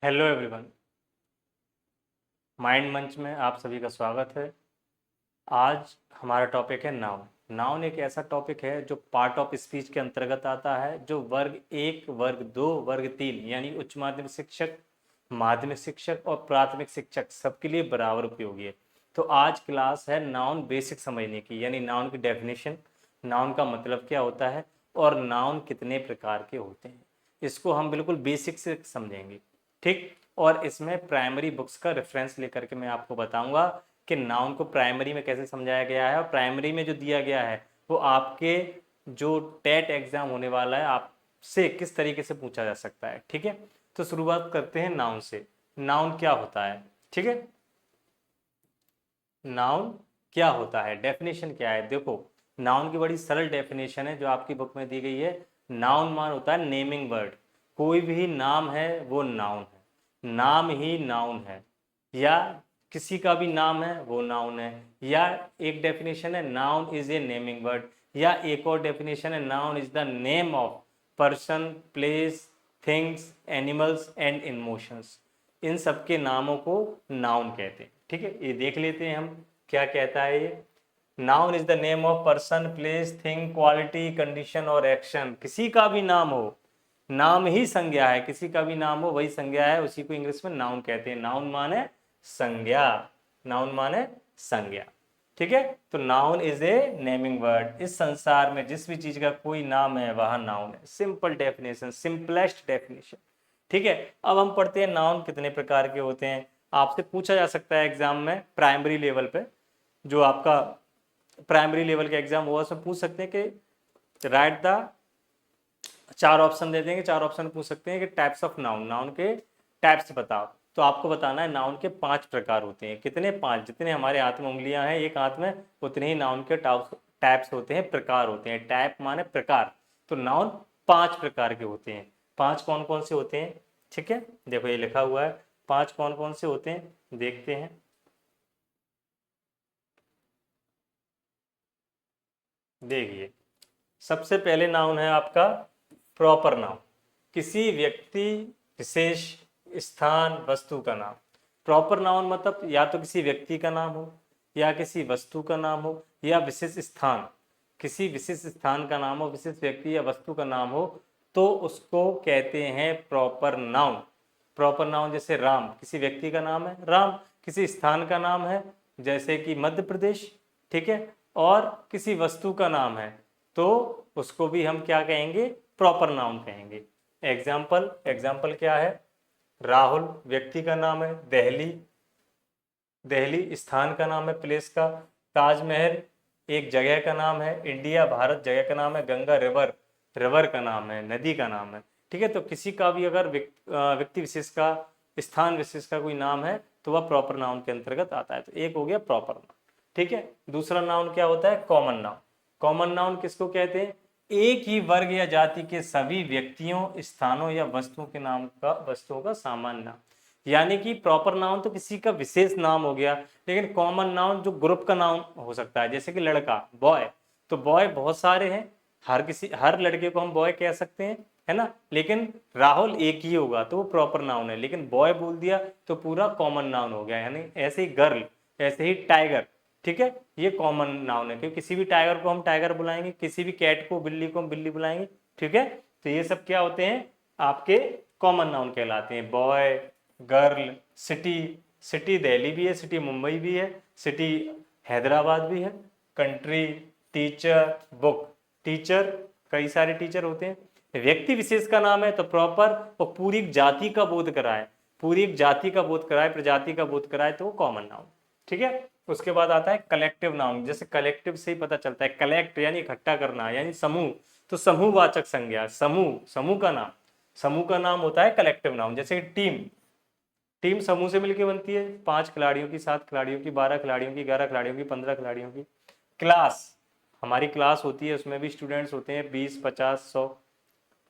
Hello everyone. Mind मंच में आप सभी का स्वागत है। आज हमारा टॉपिक है नाउन। नाउन एक ऐसा टॉपिक है जो पार्ट ऑफ स्पीच के अंतर्गत आता है, जो वर्ग एक, वर्ग दो, वर्ग तीन यानी उच्च माध्यमिक शिक्षक और प्राथमिक शिक्षक सबके लिए बराबर उपयोगी है। तो आज क्लास है नाउन बेसिक समझने की, यानी नाउन की डेफिनेशन, नाउन का मतलब क्या होता है और नाउन कितने प्रकार के होते हैं, इसको हम बिल्कुल बेसिक से समझेंगे। ठीक। और इसमें प्राइमरी बुक्स का रेफरेंस लेकर के मैं आपको बताऊंगा कि नाउन को प्राइमरी में कैसे समझाया गया है, और प्राइमरी में जो दिया गया है वो आपके जो टेट एग्जाम होने वाला है आपसे किस तरीके से पूछा जा सकता है। ठीक है, तो शुरुआत करते हैं नाउन से। नाउन क्या होता है? ठीक है, नाउन क्या होता है, डेफिनेशन क्या है। देखो, नाउन की बड़ी सरल डेफिनेशन है जो आपकी बुक में दी गई है। नाउन मान होता है नेमिंग वर्ड। कोई भी नाम है वो नाउन है, नाम ही नाउन है, या किसी का भी नाम है वो नाउन है। या एक डेफिनेशन है noun is a naming word, या एक और डेफिनेशन है noun is the name of person, place, things, animals and emotions. इन सब के नामों को नाउन कहते हैं। ठीक है, ये देख लेते हैं हम क्या कहता है ये। Noun is the name of person, place, thing, quality, condition और एक्शन। किसी का भी नाम हो, नाम ही संज्ञा है, किसी का भी नाम हो वही संज्ञा है, उसी को इंग्लिश में नाउन कहते हैं। नाउन माने संज्ञा, नाउन माने संज्ञा। ठीक है, तो noun is a naming word. इस संसार में जिस भी चीज का कोई नाम है वह नाउन है। Simple definition, simplest definition. ठीक है, अब हम पढ़ते हैं नाउन कितने प्रकार के होते हैं। आपसे पूछा जा सकता है एग्जाम में प्राइमरी लेवल पे, जो आपका प्राइमरी लेवल का एग्जाम हुआ उसमें पूछ सकते हैं कि राइट द, चार ऑप्शन दे देंगे, चार ऑप्शन पूछ सकते हैं कि टाइप्स ऑफ नाउन, नाउन के टाइप्स बताओ। तो आपको बताना है नाउन के 5 प्रकार होते हैं। कितने? 5। जितने हमारे हाथ में उंगलियां हैं एक हाथ में, उतने ही नाउन के टाइप्स होते हैं, प्रकार होते हैं। टाइप माने प्रकार। तो नाउन 5 प्रकार के होते हैं। 5 कौन कौन से होते हैं? ठीक है, देखो ये लिखा हुआ है 5 कौन कौन से होते हैं, देखते हैं। देखिए, सबसे पहले नाउन है आपका प्रॉपर नाउन, किसी व्यक्ति, विशेष, स्थान, वस्तु का नाम। प्रॉपर नाउन मतलब या तो किसी व्यक्ति का नाम हो, या किसी वस्तु का नाम हो, या विशेष स्थान, किसी विशेष स्थान का नाम हो, विशेष व्यक्ति या वस्तु का नाम हो, तो उसको कहते हैं प्रॉपर नाउन। प्रॉपर नाउन जैसे राम, किसी व्यक्ति का नाम है राम, किसी स्थान का नाम है जैसे कि मध्य प्रदेश। ठीक है, और किसी वस्तु का नाम है तो उसको भी हम क्या कहेंगे? प्रॉपर नाउन कहेंगे। एग्जाम्पल, एग्जाम्पल क्या है? राहुल व्यक्ति का नाम है, दिल्ली, दिल्ली स्थान का नाम है, प्लेस का। ताजमहल एक जगह का नाम है, इंडिया भारत जगह का नाम है, गंगा रिवर, रिवर का नाम है, नदी का नाम है। ठीक है, तो किसी का भी अगर व्यक्ति विशेष का, स्थान विशेष का कोई नाम है तो वह प्रॉपर नाउन के अंतर्गत आता है। तो एक हो गया प्रॉपर नाउन। ठीक है, दूसरा नाउन क्या होता है? Common noun. कॉमन नाउन किसको कहते हैं? एक ही वर्ग या जाति के सभी व्यक्तियों, स्थानों या वस्तुओं के नाम का, वस्तुओं का सामान्य नाम। यानी कि प्रॉपर नाउन तो किसी का विशेष नाम हो गया, लेकिन कॉमन नाउन जो ग्रुप का नाम हो सकता है, जैसे कि लड़का, बॉय, तो बॉय बहुत सारे हैं, हर लड़के को हम बॉय कह सकते हैं, है ना। लेकिन राहुल एक ही होगा तो वो प्रॉपर नाउन है, लेकिन बॉय बोल दिया तो पूरा कॉमन नाउन हो गया। यानी ऐसे ही गर्ल, ऐसे ही टाइगर। ठीक है, ये कॉमन नाउन है, क्योंकि किसी भी टाइगर को हम टाइगर बुलाएंगे, किसी भी कैट को, बिल्ली को हम बिल्ली बुलाएंगे। ठीक है, तो ये सब क्या होते हैं? आपके कॉमन नाउन कहलाते हैं। Boy, girl, city, city Delhi भी है, सिटी मुंबई भी है, सिटी हैदराबाद भी है, कंट्री, टीचर, बुक। टीचर, कई सारे टीचर होते हैं। व्यक्ति विशेष का नाम है तो प्रॉपर, और पूरी एक जाति का बोध कराए, पूरी एक जाति का बोध कराए, प्रजाति का बोध कराए तो वो कॉमन नाउन। ठीक है, उसके बाद आता है कलेक्टिव नाउन। जैसे कलेक्टिव से ही पता चलता है, कलेक्ट यानी इकट्ठा करना, यानी समूह, तो समूहवाचक संज्ञा, समूह, समूह का नाम, समूह का नाम होता है कलेक्टिव नाउन। जैसे टीम, टीम समूह से मिलकर बनती है, 5 खिलाड़ियों की, 7 खिलाड़ियों की, 12 खिलाड़ियों की, 11 खिलाड़ियों की, 15 खिलाड़ियों की। क्लास, हमारी क्लास होती है, उसमें भी स्टूडेंट्स होते हैं 20, 50, 100।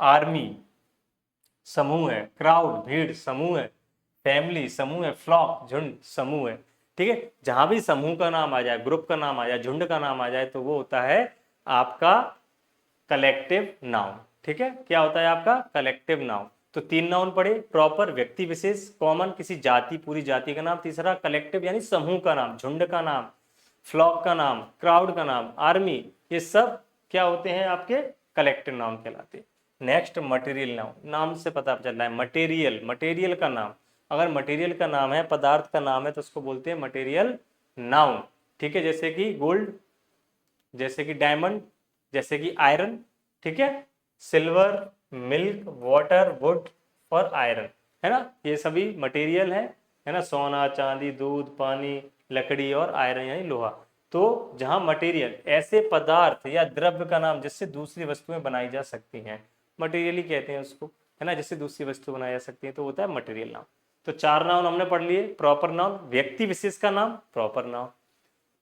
आर्मी समूह है, क्राउड भीड़ समूह है, फैमिली समूह है, फ्लॉक झुंड समूह है। ठीक है, जहां भी समूह का नाम आ जाए, ग्रुप का नाम आ जाए, झुंड का नाम आ जाए तो वो होता है आपका कलेक्टिव नाउन। ठीक है, क्या होता है आपका? Collective noun. तो 3 नाउन पढ़े, प्रॉपर व्यक्ति विशेष, कॉमन किसी जाति पूरी जाति का नाम, तीसरा कलेक्टिव यानी समूह का नाम, झुंड का नाम, फ्लॉक का नाम, क्राउड का नाम, आर्मी, ये सब क्या होते हैं आपके कलेक्टिव नाउन कहलाते हैं। नेक्स्ट मटेरियल नाउन, नाम से पता चल रहा है मटेरियल, मटेरियल का नाम, अगर मटेरियल का नाम है, पदार्थ का नाम है, तो उसको बोलते हैं मटेरियल नाउन। ठीक है, जैसे कि गोल्ड, जैसे कि डायमंड, जैसे कि आयरन, ठीक है, सिल्वर, मिल्क, वाटर, वुड और आयरन, है ना, ये सभी मटेरियल है ना, सोना, चांदी, दूध, पानी, लकड़ी और आयरन यानी लोहा। तो जहां मटेरियल ऐसे पदार्थ या द्रव्य का नाम जिससे दूसरी वस्तुएं बनाई जा सकती हैं, मटेरियल ही कहते हैं उसको, है ना, जिससे दूसरी वस्तु बनाई जा सकती है, तो होता है मटेरियल नाउन। तो 4 नाउन हमने पढ़ लिए। प्रॉपर नाउन व्यक्ति विशेष का नाम, प्रॉपर नाउन।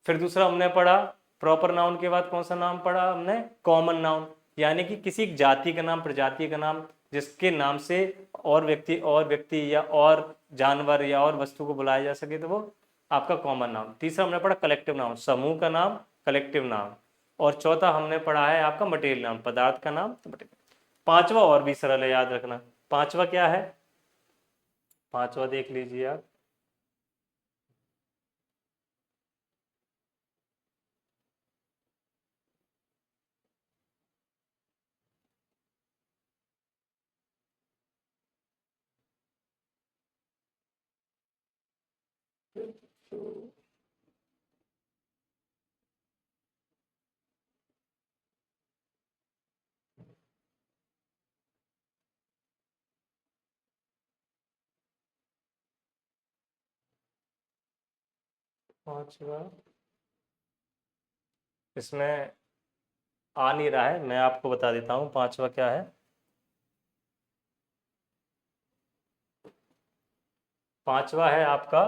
फिर दूसरा हमने पढ़ा प्रॉपर नाउन के बाद कौन सा नाम पढ़ा हमने, कॉमन नाउन, यानी कि किसी जाति का नाम, प्रजाति का नाम, जिसके नाम से और व्यक्ति या और जानवर या और वस्तु को बुलाया जा सके, तो वो आपका कॉमन नाउन। तीसरा हमने पढ़ा कलेक्टिव नाउन, समूह का नाम, कलेक्टिव नाउन। और चौथा हमने पढ़ा है आपका मटेरियल नाउन, पदार्थ का नाम, तो मटेरियल। पांचवा और भी सरल है, याद रखना। पांचवा क्या है, पांचवा देख लीजिए आप। पांचवा इसमें आ नहीं रहा है, मैं आपको बता देता हूँ पांचवा क्या है। पांचवा है आपका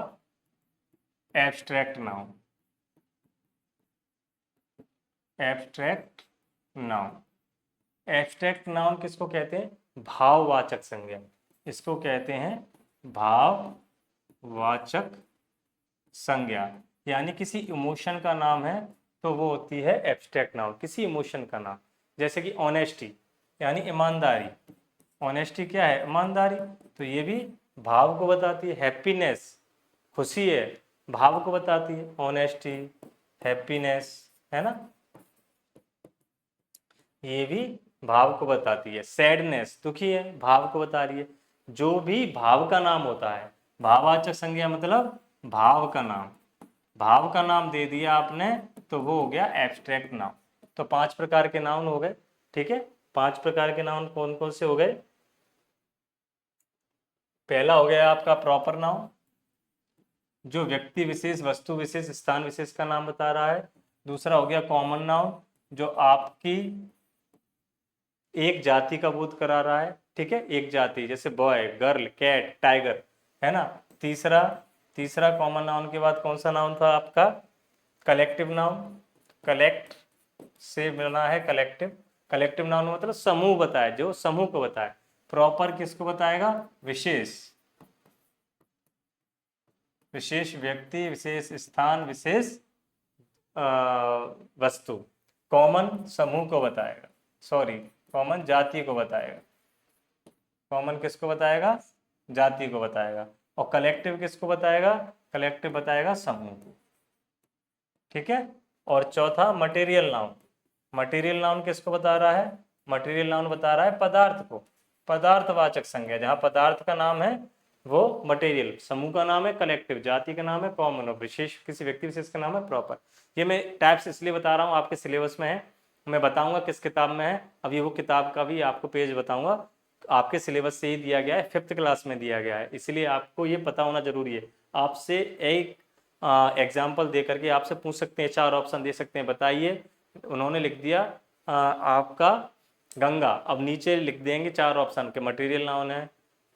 abstract noun, abstract noun. Abstract noun किसको कहते हैं, भाववाचक संज्ञा, इसको कहते हैं भाववाचक संज्ञा, यानी किसी इमोशन का नाम है तो वो होती है एब्स्ट्रैक्ट नाउन, किसी इमोशन का नाम। जैसे कि ऑनेस्टी यानी ईमानदारी, ऑनेस्टी क्या है, ईमानदारी, तो ये भी भाव को बताती है। हैप्पीनेस खुशी है, भाव को बताती है, ऑनेस्टी, हैप्पीनेस, है ना, ये भी भाव को बताती है। सैडनेस दुखी है, भाव को बता रही है। जो भी भाव का नाम होता है, भाववाचक संज्ञा मतलब भाव का नाम, भाव का नाम दे दिया आपने तो वो हो गया एब्स्ट्रैक्ट नाउन। तो 5 प्रकार के नाउन हो गए, ठीक है। 5 प्रकार के नाउन कौन कौन से हो गए, पहला हो गया आपका प्रॉपर नाउन, जो व्यक्ति विशेष, वस्तु विशेष, स्थान विशेष का नाम बता रहा है। दूसरा हो गया कॉमन नाउन, जो आपकी एक जाति का बोध करा रहा है, ठीक है, एक जाति, जैसे बॉय, गर्ल, कैट, टाइगर, है ना। तीसरा तीसरा कॉमन नाउन के बाद कौन सा नाउन था आपका, कलेक्टिव नाउन, कलेक्ट से बना है कलेक्टिव। कलेक्टिव नाउन मतलब समूह बताए, जो समूह को बताए। प्रॉपर किसको बताएगा, विशेष, विशेष व्यक्ति, विशेष स्थान, विशेष वस्तु। कॉमन समूह को बताएगा, सॉरी कॉमन जाति को बताएगा, कॉमन किसको बताएगा, जाति को बताएगा। और कलेक्टिव किसको बताएगा, कलेक्टिव बताएगा समूह को, ठीक है। और चौथा मटेरियल नाउन, मटेरियल नाउन किसको बता रहा है, मटेरियल नाउन बता रहा है पदार्थ को, पदार्थवाचक संज्ञा, जहां पदार्थ का नाम है वो मटेरियल, समूह का नाम है कलेक्टिव, जाति का नाम है कॉमन और विशेष किसी व्यक्ति विशेष का नाम है प्रॉपर। ये मैं टाइप्स इसलिए बता रहा हूँ, आपके सिलेबस में है, मैं बताऊंगा किस किताब में है, अभी वो किताब का भी आपको पेज बताऊंगा। आपके सिलेबस से ही दिया गया है, 5th क्लास में दिया गया है, इसलिए आपको ये पता होना जरूरी है। आपसे एक एग्जाम्पल दे करके आपसे पूछ सकते हैं, 4 ऑप्शन दे सकते हैं, बताइए। उन्होंने लिख दिया आपका गंगा, अब नीचे लिख देंगे 4 ऑप्शन के, मटेरियल नाउन है,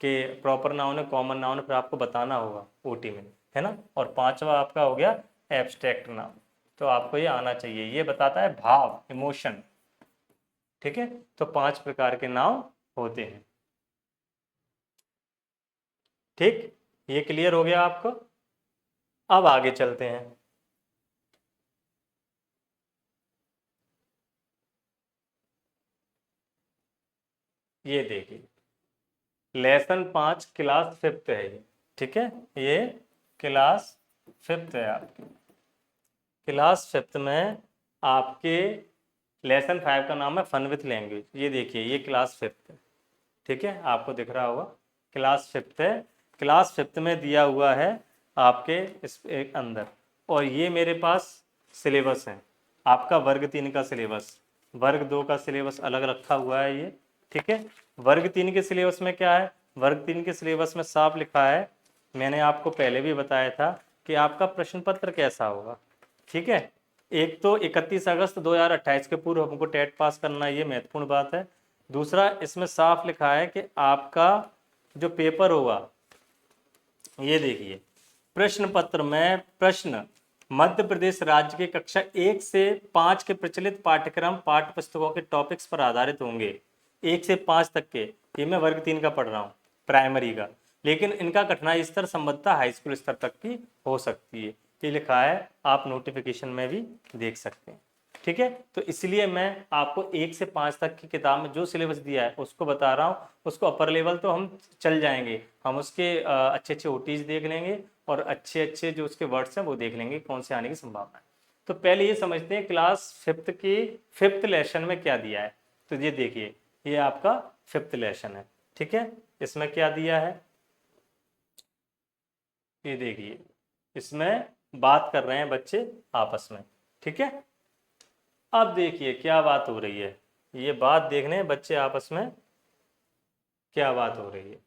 कि प्रॉपर नाउन है, कॉमन नाउन है, फिर आपको बताना होगा ओटी में, है ना। और 5वां आपका हो गया एब्स्ट्रैक्ट नाउन, तो आपको ये आना चाहिए, ये बताता है भाव, इमोशन, ठीक है। तो 5 प्रकार के नाउन होते हैं, ठीक, ये क्लियर हो गया आपको। अब आगे चलते हैं, ये देखिए लेसन 5 क्लास 5th है ये, ठीक है, ये क्लास 5th है आपकी। क्लास 5th में आपके लेसन 5 का नाम है फन विथ लैंग्वेज। ये देखिए, ये क्लास 5th है, ठीक है, आपको दिख रहा होगा क्लास 5th है। क्लास 5th में दिया हुआ है आपके इस एक अंदर, और ये मेरे पास सिलेबस है आपका वर्ग 3 का सिलेबस। वर्ग 2 का सिलेबस अलग रखा हुआ है ये, ठीक है। वर्ग 3 के सिलेबस में क्या है, वर्ग 3 के सिलेबस में साफ लिखा है, मैंने आपको पहले भी बताया था कि आपका प्रश्न पत्र कैसा होगा, ठीक है। एक तो 31 अगस्त 2028 के पूर्व हमको टेट पास करना, ये महत्वपूर्ण बात है। दूसरा, इसमें साफ लिखा है कि आपका जो पेपर होगा, ये देखिए, प्रश्न पत्र में प्रश्न मध्य प्रदेश राज्य के कक्षा 1 से 5 के प्रचलित पाठ्यक्रम पाठ्य पुस्तकों के टॉपिक्स पर आधारित होंगे। 1 से 5 तक के, ये मैं वर्ग 3 का पढ़ रहा हूँ, प्राइमरी का, लेकिन इनका कठिनाई स्तर संबंधतः हाई स्कूल स्तर तक की हो सकती है। ये लिखा है, आप नोटिफिकेशन में भी देख सकते हैं, ठीक है। तो इसलिए मैं आपको 1 से 5 तक की किताब में जो सिलेबस दिया है उसको बता रहा हूँ। उसको अपर लेवल तो हम चल जाएंगे, हम उसके अच्छे अच्छे ओटीज देख लेंगे और अच्छे अच्छे जो उसके वर्ड्स हैं वो देख लेंगे कौन से आने की संभावना है। तो पहले ये समझते हैं क्लास 5th की 5th लेसन में क्या दिया है। तो ये देखिए, ये आपका 5th लेसन है, ठीक है। इसमें क्या दिया है, ये देखिए, इसमें बात कर रहे हैं बच्चे आपस में, ठीक है। अब देखिए क्या बात हो रही है, ये बात देखने बच्चे आपस में क्या बात हो रही है,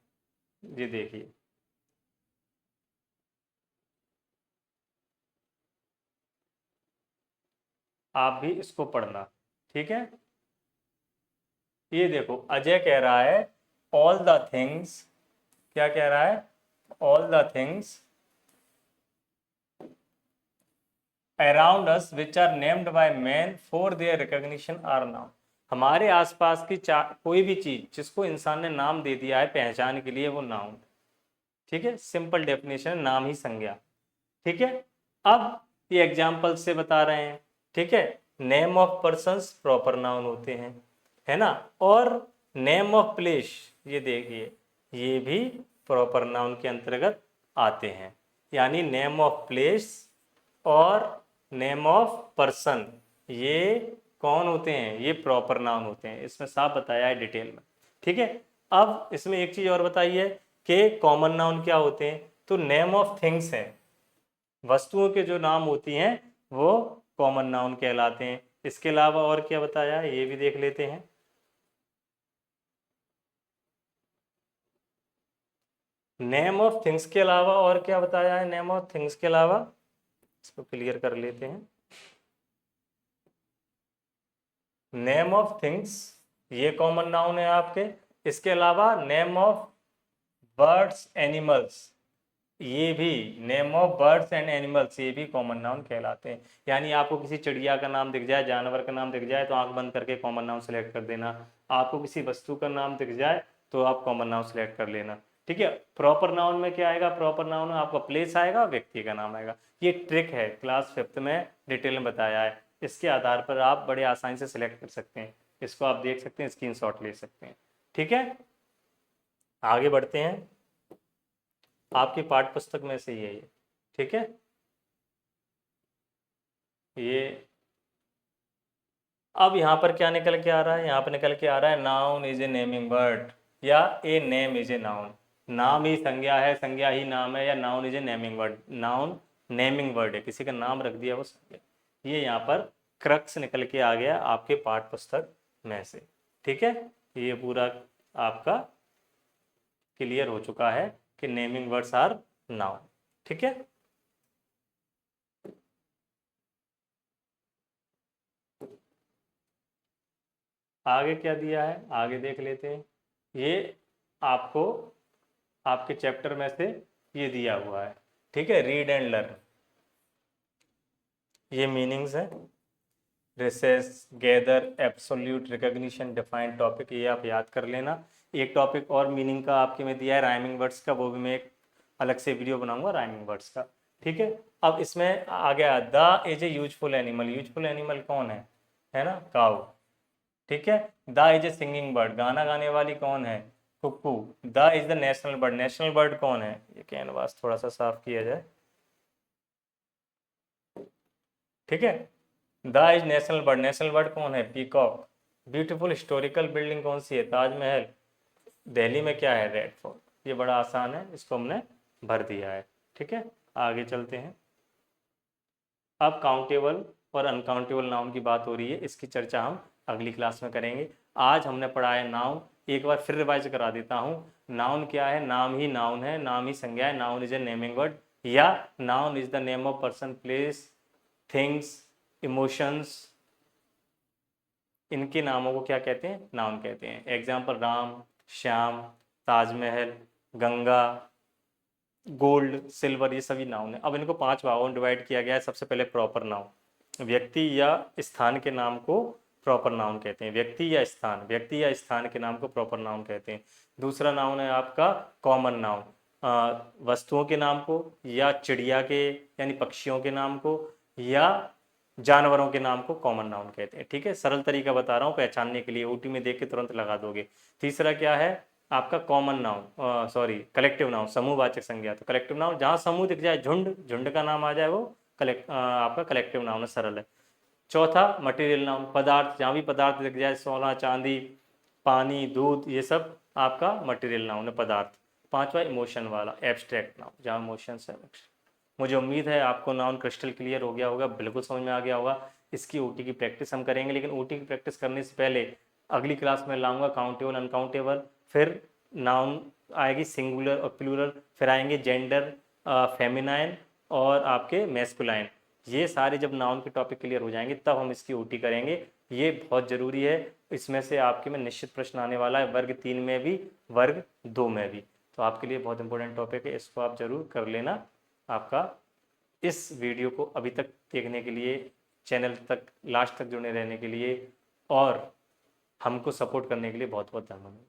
ये देखिए। आप भी इसको पढ़ना, ठीक है। ये देखो, अजय कह रहा है ऑल द थिंग्स, क्या कह रहा है, all the things around us which are named by man for their recognition are known. हमारे आसपास की कोई भी चीज जिसको इंसान ने नाम दे दिया है पहचान के लिए, वो नाउन, ठीक है। सिंपल डेफिनेशन, नाम ही संज्ञा, ठीक है। अब ये एग्जाम्पल से बता रहे हैं, ठीक है। Name of persons proper noun होते हैं, है ना, और नेम ऑफ प्लेस, ये देखिए, ये भी प्रॉपर नाउन के अंतर्गत आते हैं। यानी नेम ऑफ प्लेस और नेम ऑफ पर्सन, ये कौन होते हैं, ये प्रॉपर नाउन होते हैं। इसमें साफ बताया है डिटेल में, ठीक है। अब इसमें एक चीज और बताइए कि कॉमन नाउन क्या होते हैं। तो नेम ऑफ थिंग्स है, वस्तुओं के जो नाम होती हैं वो कॉमन नाउन कहलाते हैं। इसके अलावा और क्या बताया है, ये भी देख लेते हैं। नेम ऑफ थिंग्स के अलावा और क्या बताया है, नेम ऑफ थिंग्स के अलावा, इसको क्लियर कर लेते हैं। नेम ऑफ थिंग्स ये कॉमन नाउन है आपके। इसके अलावा नेम ऑफ बर्ड्स एनिमल्स, ये भी name of birds and animals, ये भी कॉमन नाउन कहलाते हैं। यानी आपको किसी चिड़िया का नाम दिख जाए, जानवर का नाम दिख जाए, तो आंख बंद करके कॉमन नाउन सेलेक्ट कर देना। आपको किसी वस्तु का नाम दिख जाए तो आप कॉमन नाउन सेलेक्ट कर लेना, ठीक है। प्रॉपर नाउन में क्या आएगा, प्रॉपर नाउन में आपका प्लेस आएगा, व्यक्ति का नाम आएगा। ये ट्रिक है, क्लास 5th में डिटेल में बताया है। इसके आधार पर आप बड़े आसानी से सिलेक्ट कर सकते हैं। इसको आप देख सकते हैं, स्क्रीनशॉट ले सकते हैं, ठीक है। आगे बढ़ते हैं, आपकी पाठ्य पुस्तक में से ये, ठीक है। ये अब यहाँ पर क्या निकल के आ रहा है, यहाँ पर निकल के आ रहा है noun is a naming word या a name is a noun. नाम ही संज्ञा है, संज्ञा ही नाम है, या noun is a naming word, noun naming word है, किसी का नाम रख दिया वो संज्ञा। ये यहाँ पर क्रक्स निकल के आ गया आपके पाठ्य पुस्तक में से, ठीक है। ये पूरा आपका क्लियर हो चुका है कि नेमिंग वर्ड्स आर नाउन, ठीक है। आगे क्या दिया है, आगे देख लेते हैं। ये आपको आपके चैप्टर में से ये दिया हुआ है, ठीक है, रीड एंड लर्न। ये मीनिंग्स है, recess, gather, absolute, recognition, defined, topic, ये आप याद कर लेना। एक टॉपिक और मीनिंग का आपके में दिया है राइमिंग वर्ड्स का, वो भी मैं एक अलग से वीडियो बनाऊंगा राइमिंग वर्ड्स का, ठीक है। अब इसमें आ गया the is a useful animal. Useful animal कौन है ना, काऊ, ठीक है। The is a singing bird, गाना गाने वाली कौन है, cuckoo. The is the national bird, national bird कौन है? ये कैनवास थोड़ा सा साफ किया जाए, ठीक है। The is national bird, national bird कौन है? पीकॉक। ब्यूटीफुल हिस्टोरिकल बिल्डिंग कौन सी है? ताजमहल। दिल्ली में क्या है? Red fort. ये बड़ा आसान है, इसको हमने भर दिया है, ठीक है। आगे चलते हैं। अब काउंटेबल और अनकाउंटेबल नाउन की बात हो रही है, इसकी चर्चा हम अगली क्लास में करेंगे। आज हमने पढ़ा है नाउन, एक बार फिर रिवाइज करा देता हूँ। नाउन क्या है? नाम ही नाउन है, नाम ही संज्ञा है। Noun is a naming word, या noun is the name of person, place, things, emotions. इनके नामों को क्या कहते हैं? नाउन कहते हैं। Example Ram, Shyam, Taj Mahal, Ganga, gold, silver, ये सभी नाउन है। अब इनको 5 भागों में डिवाइड किया गया है। सबसे पहले प्रॉपर नाउन, व्यक्ति या स्थान के नाम को प्रॉपर नाउन कहते हैं। व्यक्ति या स्थान, व्यक्ति या स्थान के नाम को प्रॉपर नाउन कहते हैं। दूसरा नाउन है आपका कॉमन नाउन, वस्तुओं के नाम को, या चिड़िया के यानी पक्षियों के नाम को, या जानवरों के नाम को कॉमन नाउन कहते हैं, ठीक है। सरल तरीका बता रहा हूँ पहचानने के लिए, ओटी में देख के तुरंत लगा दोगे। तीसरा क्या है आपका? Common noun, sorry collective noun, समूहवाचक संज्ञा। तो कलेक्टिव नाउन जहाँ समूह दिख जाए, झुंड, झुंड का नाम आ जाए, वो आपका कलेक्टिव नाउन है, सरल है। चौथा मटेरियल नाउन, पदार्थ, जहाँ भी पदार्थ दिख जाए, सोना, चांदी, पानी, दूध, ये सब आपका मटेरियल नाउन है, पदार्थ। पांचवा इमोशन वाला, एब्स्ट्रैक्ट नाउन, जहाँ इमोशंस है। मुझे उम्मीद है आपको नाउन क्रिस्टल क्लियर हो गया होगा, बिल्कुल समझ में आ गया होगा। इसकी ओटी की प्रैक्टिस हम करेंगे, लेकिन ओटी की प्रैक्टिस करने से पहले अगली क्लास में लाऊंगा काउंटेबल, अनकाउंटेबल, फिर नाउन आएगी सिंगुलर और प्लूरल, फिर आएंगे जेंडर, फेमिनाइन और आपके मैस्कुलाइन। ये सारे जब नाउन के टॉपिक क्लियर हो जाएंगे तब हम इसकी ओटी करेंगे। ये बहुत ज़रूरी है, इसमें से आपके में निश्चित प्रश्न आने वाला है, वर्ग 3 में भी, वर्ग 2 में भी। तो आपके लिए बहुत इंपॉर्टेंट टॉपिक है, इसको आप जरूर कर लेना। आपका इस वीडियो को अभी तक देखने के लिए, चैनल तक लास्ट तक जुड़े रहने के लिए और हमको सपोर्ट करने के लिए बहुत बहुत धन्यवाद।